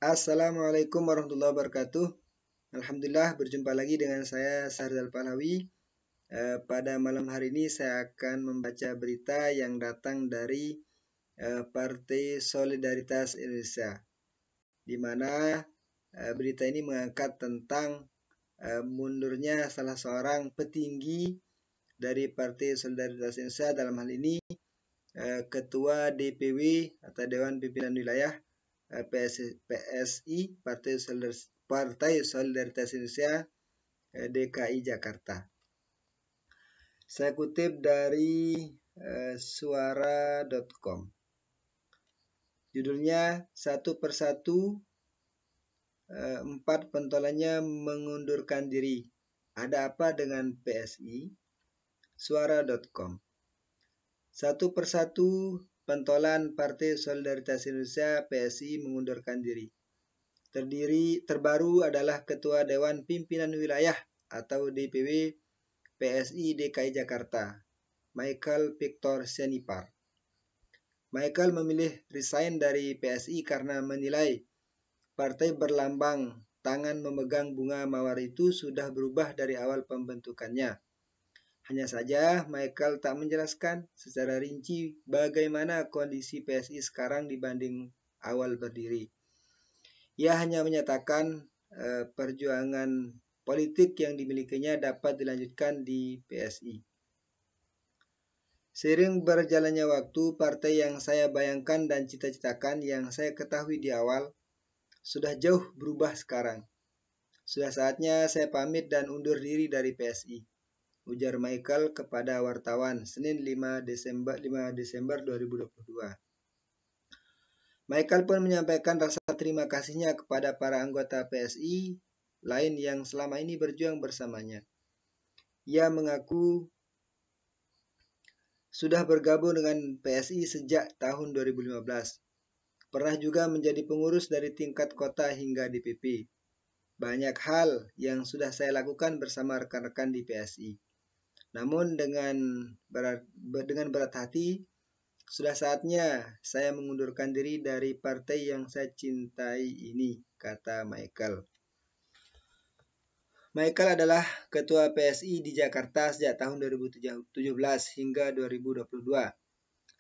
Assalamualaikum warahmatullahi wabarakatuh. Alhamdulillah berjumpa lagi dengan saya Sahrizal Pahlawi. Pada malam hari ini saya akan membaca berita yang datang dari Partai Solidaritas Indonesia, di mana berita ini mengangkat tentang mundurnya salah seorang petinggi dari Partai Solidaritas Indonesia, dalam hal ini Ketua DPW atau Dewan Pimpinan Wilayah PSI Partai Solidaritas Indonesia DKI Jakarta. Saya kutip dari suara.com. Judulnya satu persatu 4 pentolannya mengundurkan diri. Ada apa dengan PSI? Suara.com. Satu persatu pentolan Partai Solidaritas Indonesia PSI mengundurkan diri. Terbaru adalah Ketua Dewan Pimpinan Wilayah atau DPW PSI DKI Jakarta, Michael Victor Senipar. Michael memilih resign dari PSI karena menilai partai berlambang tangan memegang bunga mawar itu sudah berubah dari awal pembentukannya. Hanya saja Michael tak menjelaskan secara rinci bagaimana kondisi PSI sekarang dibanding awal berdiri. Ia hanya menyatakan perjuangan politik yang dimilikinya dapat dilanjutkan di PSI. Seiring berjalannya waktu, partai yang saya bayangkan dan cita-citakan yang saya ketahui di awal sudah jauh berubah sekarang. Sudah saatnya saya pamit dan undur diri dari PSI, ujar Michael kepada wartawan Senin 5 Desember 2022. Michael pun menyampaikan rasa terima kasihnya kepada para anggota PSI lain yang selama ini berjuang bersamanya. Ia mengaku sudah bergabung dengan PSI sejak tahun 2015. Pernah juga menjadi pengurus dari tingkat kota hingga DPP. Banyak hal yang sudah saya lakukan bersama rekan-rekan di PSI. Namun dengan berat hati, sudah saatnya saya mengundurkan diri dari partai yang saya cintai ini, kata Michael. Michael adalah Ketua PSI di Jakarta sejak tahun 2017 hingga 2022.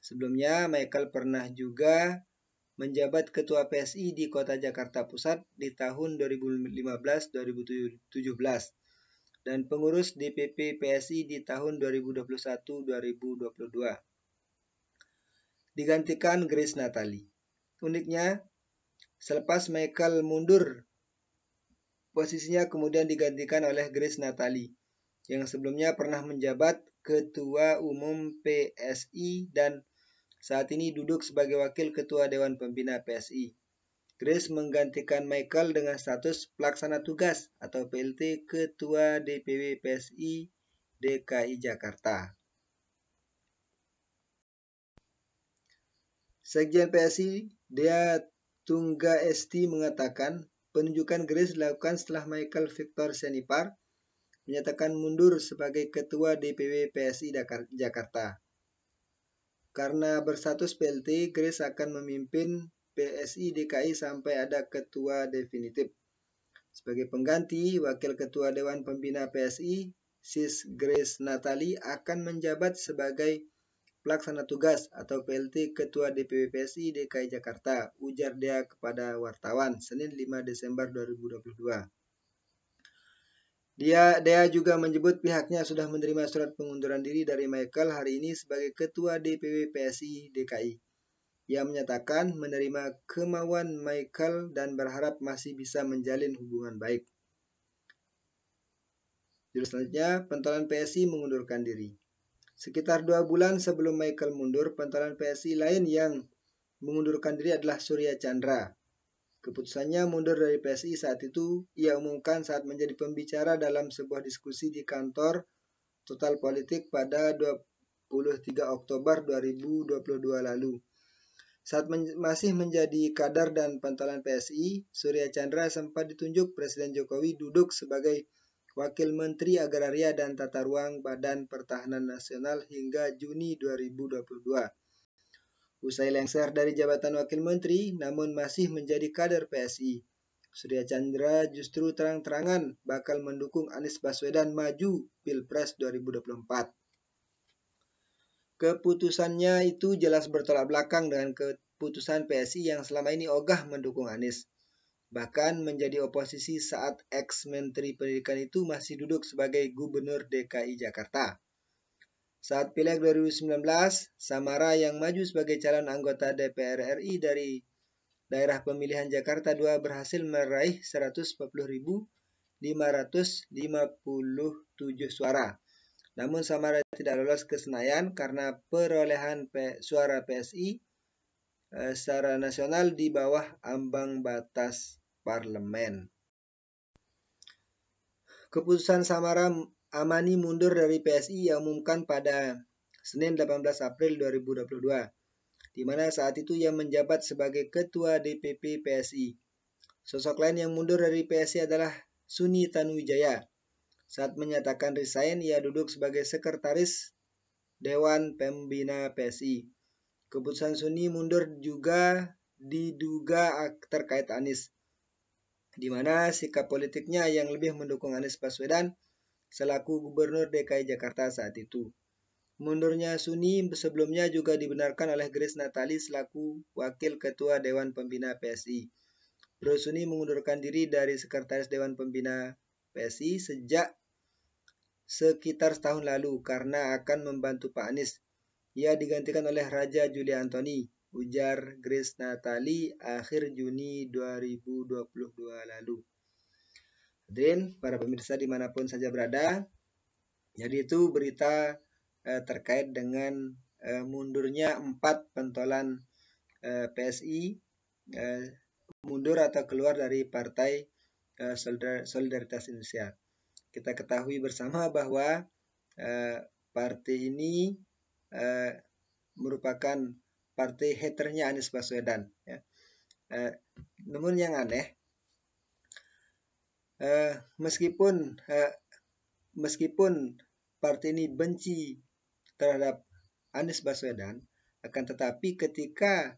Sebelumnya, Michael pernah juga menjabat Ketua PSI di Kota Jakarta Pusat di tahun 2015-2017 dan pengurus DPP PSI di tahun 2021-2022. Digantikan Grace Natali. Uniknya, selepas Michael mundur, posisinya kemudian digantikan oleh Grace Natali, yang sebelumnya pernah menjabat Ketua Umum PSI dan saat ini duduk sebagai Wakil Ketua Dewan Pembina PSI. Grace menggantikan Michael dengan status Pelaksana Tugas atau PLT Ketua DPW PSI DKI Jakarta. Sekjen PSI, Dea Tungga Esti mengatakan penunjukan Grace dilakukan setelah Michael Victor Senipar menyatakan mundur sebagai Ketua DPW PSI Jakarta. Karena berstatus PLT, Grace akan memimpin PSI DKI sampai ada ketua definitif. Sebagai pengganti, Wakil Ketua Dewan Pembina PSI, Sis Grace Natali akan menjabat sebagai Pelaksana Tugas atau PLT Ketua DPW PSI DKI Jakarta, ujar dia kepada wartawan Senin 5 Desember 2022. Dia juga menyebut pihaknya sudah menerima surat pengunduran diri dari Michael hari ini sebagai Ketua DPW PSI DKI. Ia menyatakan menerima kemauan Michael dan berharap masih bisa menjalin hubungan baik. Judul selanjutnya, pentolan PSI mengundurkan diri. Sekitar 2 bulan sebelum Michael mundur, pentolan PSI lain yang mengundurkan diri adalah Surya Chandra. Keputusannya mundur dari PSI saat itu ia umumkan saat menjadi pembicara dalam sebuah diskusi di kantor Total Politik pada 23 Oktober 2022 lalu. Saat masih menjadi kader dan pentolan PSI, Surya Chandra sempat ditunjuk Presiden Jokowi duduk sebagai Wakil Menteri Agraria dan Tata Ruang Badan Pertahanan Nasional hingga Juni 2022. Usai lengser dari jabatan wakil menteri, namun masih menjadi kader PSI. Surya Chandra justru terang-terangan bakal mendukung Anies Baswedan maju Pilpres 2024. Keputusannya itu jelas bertolak belakang dengan keputusan PSI yang selama ini ogah mendukung Anies. Bahkan menjadi oposisi saat ex-menteri pendidikan itu masih duduk sebagai gubernur DKI Jakarta. Saat Pileg 2019, Samara yang maju sebagai calon anggota DPR RI dari daerah pemilihan Jakarta II berhasil meraih 140.557 suara. Namun Samara tidak lolos ke Senayan karena perolehan suara PSI secara nasional di bawah ambang batas parlemen. Keputusan Samara Amani mundur dari PSI yang umumkan pada Senin 18 April 2022, di mana saat itu ia menjabat sebagai Ketua DPP PSI. Sosok lain yang mundur dari PSI adalah Suni Tanuwijaya. Saat menyatakan resign, ia duduk sebagai Sekretaris Dewan Pembina PSI. Keputusan Suni mundur juga diduga terkait Anies, di mana sikap politiknya yang lebih mendukung Anies Baswedan selaku Gubernur DKI Jakarta saat itu. Mundurnya Suni sebelumnya juga dibenarkan oleh Grace Natali selaku Wakil Ketua Dewan Pembina PSI. Bro Suni mengundurkan diri dari Sekretaris Dewan Pembina PSI sejak sekitar setahun lalu karena akan membantu Pak Anies. Ia digantikan oleh Raja Juli Antoni, ujar Grace Natali akhir Juni 2022 lalu. Hadirin, para pemirsa dimanapun saja berada, jadi itu berita terkait dengan mundurnya 4 pentolan PSI mundur atau keluar dari Partai Solidaritas Indonesia. Kita ketahui bersama bahwa partai ini merupakan partai haternya Anies Baswedan. Ya. Namun yang aneh, meskipun partai ini benci terhadap Anies Baswedan, akan tetapi ketika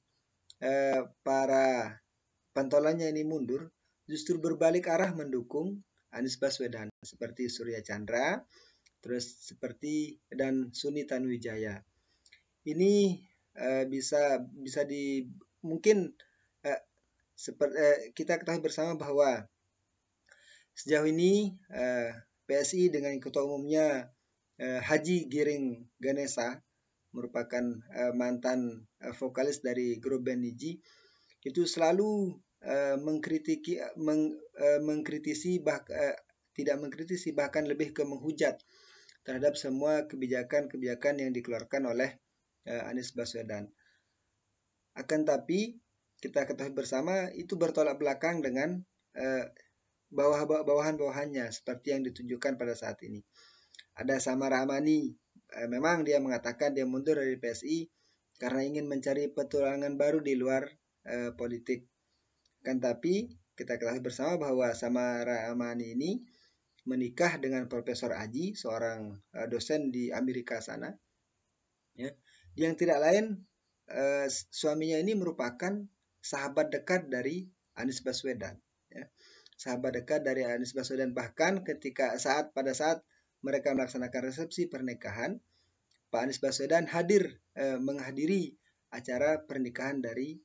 para pentolannya ini mundur, justru berbalik arah mendukung Anies Baswedan, seperti Surya Chandra, terus seperti dan Suni Tanuwijaya. Ini mungkin kita ketahui bersama bahwa sejauh ini PSI dengan ketua umumnya Haji Giring Ganesa, merupakan mantan vokalis dari grup band Niji, itu selalu tidak mengkritisi bahkan lebih ke menghujat terhadap semua kebijakan-kebijakan yang dikeluarkan oleh Anies Baswedan. Akan tapi kita ketahui bersama itu bertolak belakang dengan bawahan-bawahannya seperti yang ditunjukkan pada saat ini. Ada Samara Amani, memang dia mengatakan dia mundur dari PSI karena ingin mencari petualangan baru di luar politik. Kan tapi kita ketahui bersama bahwa Samara Amani ini menikah dengan Profesor Aji, seorang dosen di Amerika sana. Ya. Yang tidak lain, suaminya ini merupakan sahabat dekat dari Anies Baswedan. Ya. Sahabat dekat dari Anies Baswedan, bahkan pada saat mereka melaksanakan resepsi pernikahan, Pak Anies Baswedan menghadiri acara pernikahan dari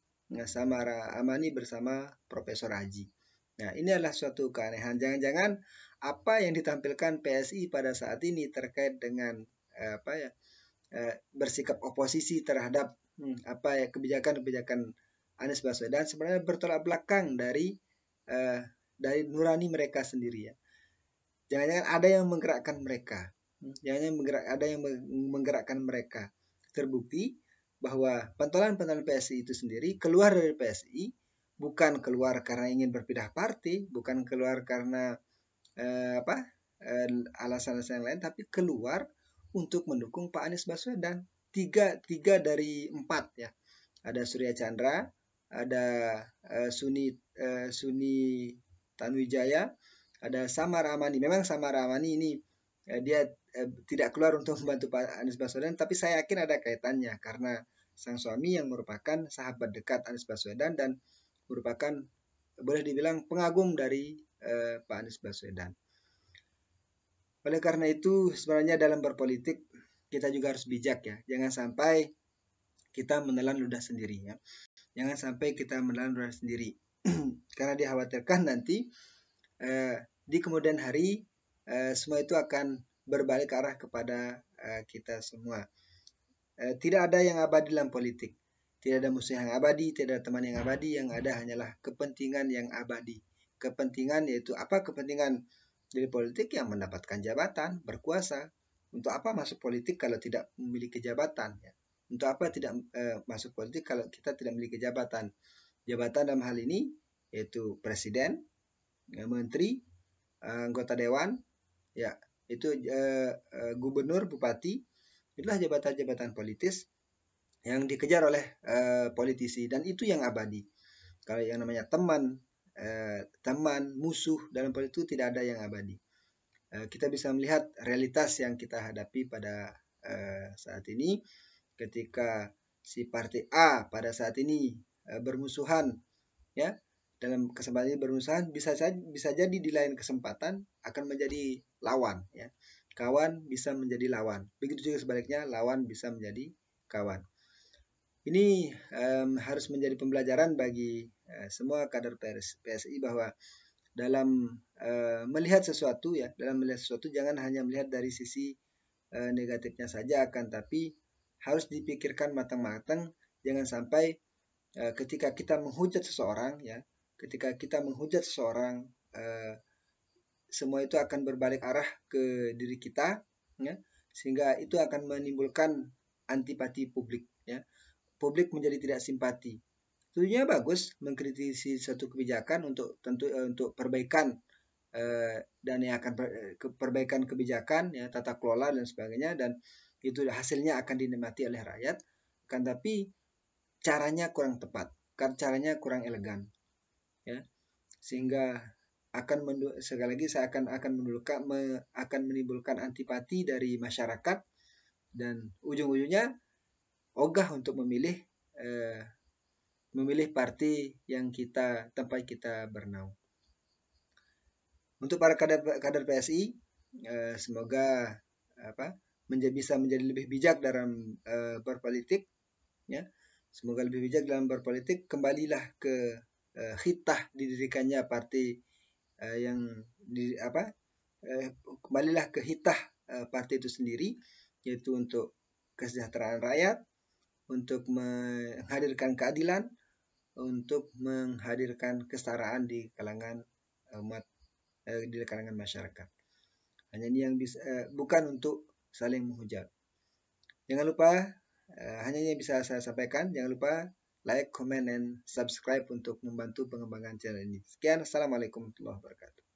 Samara Amani bersama Profesor Aji. Nah, ini adalah suatu keanehan. Jangan-jangan apa yang ditampilkan PSI pada saat ini terkait dengan bersikap oposisi terhadap kebijakan-kebijakan Anies Baswedan sebenarnya bertolak belakang dari nurani mereka sendiri, ya. Jangan-jangan ada yang menggerakkan mereka. Terbukti bahwa pentolan-pentolan PSI itu sendiri keluar dari PSI bukan keluar karena ingin berpindah partai, bukan keluar karena alasan-alasan yang lain, tapi keluar untuk mendukung Pak Anies Baswedan. Tiga dari 4, ya. Ada Surya Chandra, ada Suni Tanuwijaya, ada Samara Amani. Memang Samara Amani ini dia tidak keluar untuk membantu Pak Anies Baswedan, tapi saya yakin ada kaitannya karena sang suami yang merupakan sahabat dekat Anies Baswedan dan merupakan boleh dibilang pengagum dari Pak Anies Baswedan. Oleh karena itu sebenarnya dalam berpolitik kita juga harus bijak ya. Jangan sampai kita menelan ludah sendiri ya. Jangan sampai kita menelan ludah sendiri. Karena dikhawatirkan nanti di kemudian hari semua itu akan berbalik arah kepada kita semua. Tidak ada yang abadi dalam politik. Tidak ada musuh yang abadi, tidak ada teman yang abadi, yang ada hanyalah kepentingan yang abadi. Kepentingan yaitu apa kepentingan dari politik? Yang mendapatkan jabatan, berkuasa. Untuk apa masuk politik kalau tidak memiliki jabatan? Ya. Untuk apa tidak masuk politik kalau kita tidak memiliki jabatan? Jabatan dalam hal ini yaitu presiden, menteri, anggota dewan, ya itu gubernur, bupati. Itulah jabatan-jabatan politis yang dikejar oleh politisi dan itu yang abadi. Kalau yang namanya teman, musuh dalam politik itu tidak ada yang abadi. Kita bisa melihat realitas yang kita hadapi pada saat ini ketika si partai A pada saat ini bermusuhan, ya dalam kesempatan ini bermusuhan bisa jadi di lain kesempatan akan menjadi lawan, ya. Kawan bisa menjadi lawan. Begitu juga sebaliknya, lawan bisa menjadi kawan. Ini harus menjadi pembelajaran bagi semua kader PSI bahwa dalam melihat sesuatu ya, jangan hanya melihat dari sisi negatifnya saja, akan tapi harus dipikirkan matang-matang. Jangan sampai ketika kita menghujat seseorang ya, semua itu akan berbalik arah ke diri kita ya, sehingga itu akan menimbulkan antipati publik ya. Publik menjadi tidak simpati. Tentunya bagus mengkritisi satu kebijakan untuk perbaikan dan yang akan perbaikan kebijakan ya, tata kelola dan sebagainya, dan itu hasilnya akan dinikmati oleh rakyat. Kan tapi caranya kurang tepat, caranya kurang elegan ya. Sehingga sekali lagi saya akan menimbulkan antipati dari masyarakat dan ujung-ujungnya ogah untuk memilih partai yang tempat kita bernaung. Untuk para kader PSI, semoga bisa menjadi lebih bijak dalam berpolitik ya. Semoga lebih bijak dalam berpolitik, kembalilah ke khitah didirikannya partai kembalilah ke hitah partai itu sendiri, yaitu untuk kesejahteraan rakyat, untuk menghadirkan keadilan, untuk menghadirkan kesetaraan di kalangan umat, di kalangan masyarakat. Hanya ini yang bisa, bukan untuk saling menghujat. Jangan lupa, hanya ini yang bisa saya sampaikan. Jangan lupa like, comment, and subscribe untuk membantu pengembangan channel ini. Sekian, assalamualaikum warahmatullahi wabarakatuh.